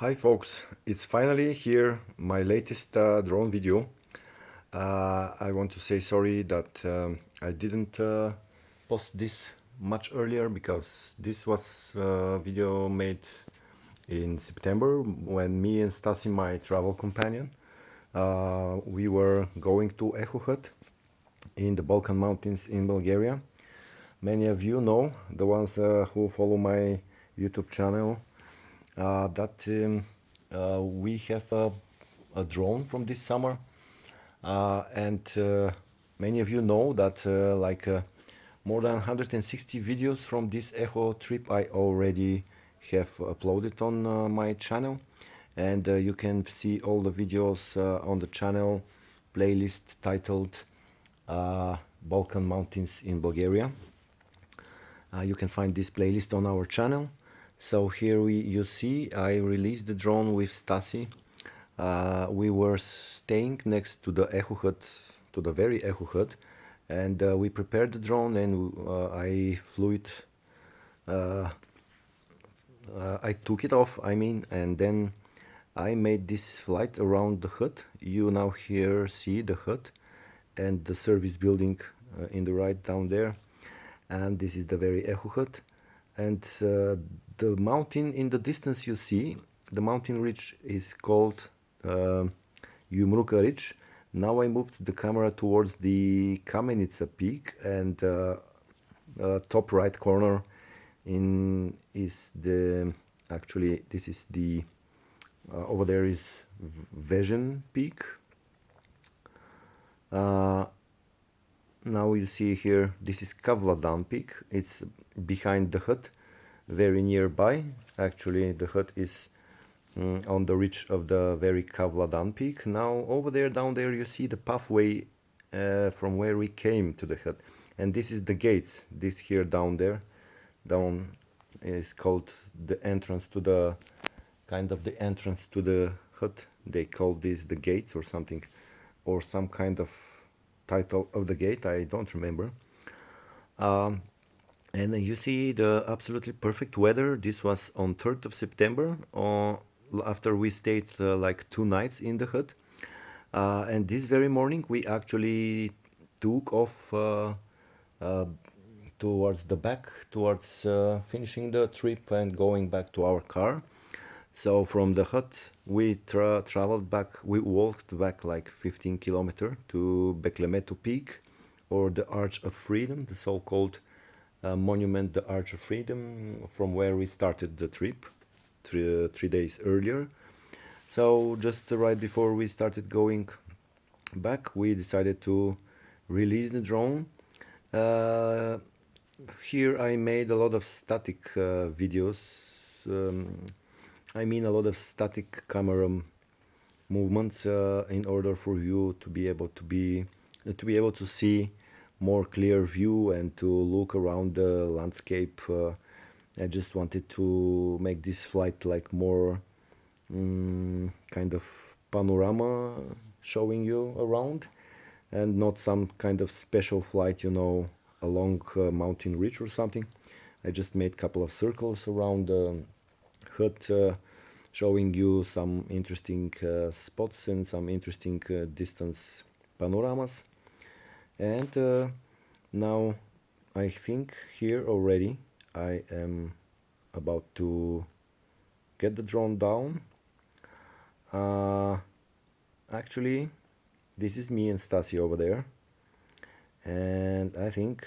Hi folks, it's finally here, my latest drone video. I want to say sorry that I didn't post this much earlier because this was a video made in September when me and Stasi, my travel companion, we were going to Eho Hut in the Balkan Mountains in Bulgaria. Many of you know, the ones who follow my YouTube channel, that we have a drone from this summer, and many of you know that more than 160 videos from this Echo trip I already have uploaded on my channel, and you can see all the videos on the channel playlist titled Balkan Mountains in Bulgaria. You can find this playlist on our channel. So here you see I released the drone with Stasi. We were staying next to the Eho Hut, to the very Eho Hut, and we prepared the drone and I flew it. I took it off, and then I made this flight around the hut. You now here see the hut and the service building in the right down there, and this is the very Eho Hut. And the mountain in the distance you see, the mountain ridge is called Yumruka Ridge. Now I moved the camera towards the Kamenitsa Peak, and top right corner is the, actually this is the, over there is Vision Peak. Now you see here, this is Kavladan Peak. It's behind the hut, very nearby. Actually, the hut is on the ridge of the very Kavladan Peak. Now over there, down there, you see the pathway from where we came to the hut. And this is the gates. This here down there, down is called the entrance to the, kind of the entrance to the hut. They call this the gates or something, or some kind of title of the gate, I don't remember. And you see the absolutely perfect weather. This was on 3rd of September, after we stayed like 2 nights in the hut. And this very morning we actually took off towards the back, towards finishing the trip and going back to our car. So from the hut we traveled back, we walked back like 15 kilometers to Beklemeto Peak, or the Arch of Freedom, the so-called monument, the Arch of Freedom, from where we started the trip 3 days earlier. So just right before we started going back, we decided to release the drone. Here I made a lot of static videos. A lot of static camera movements in order for you to be able to see more clear view and to look around the landscape. I just wanted to make this flight like more kind of panorama, showing you around, and not some kind of special flight, along mountain ridge or something. I just made a couple of circles around the hut, showing you some interesting spots and some interesting distance panoramas. And now I think here already I am about to get the drone down. Actually, this is me and Stasi over there, and I think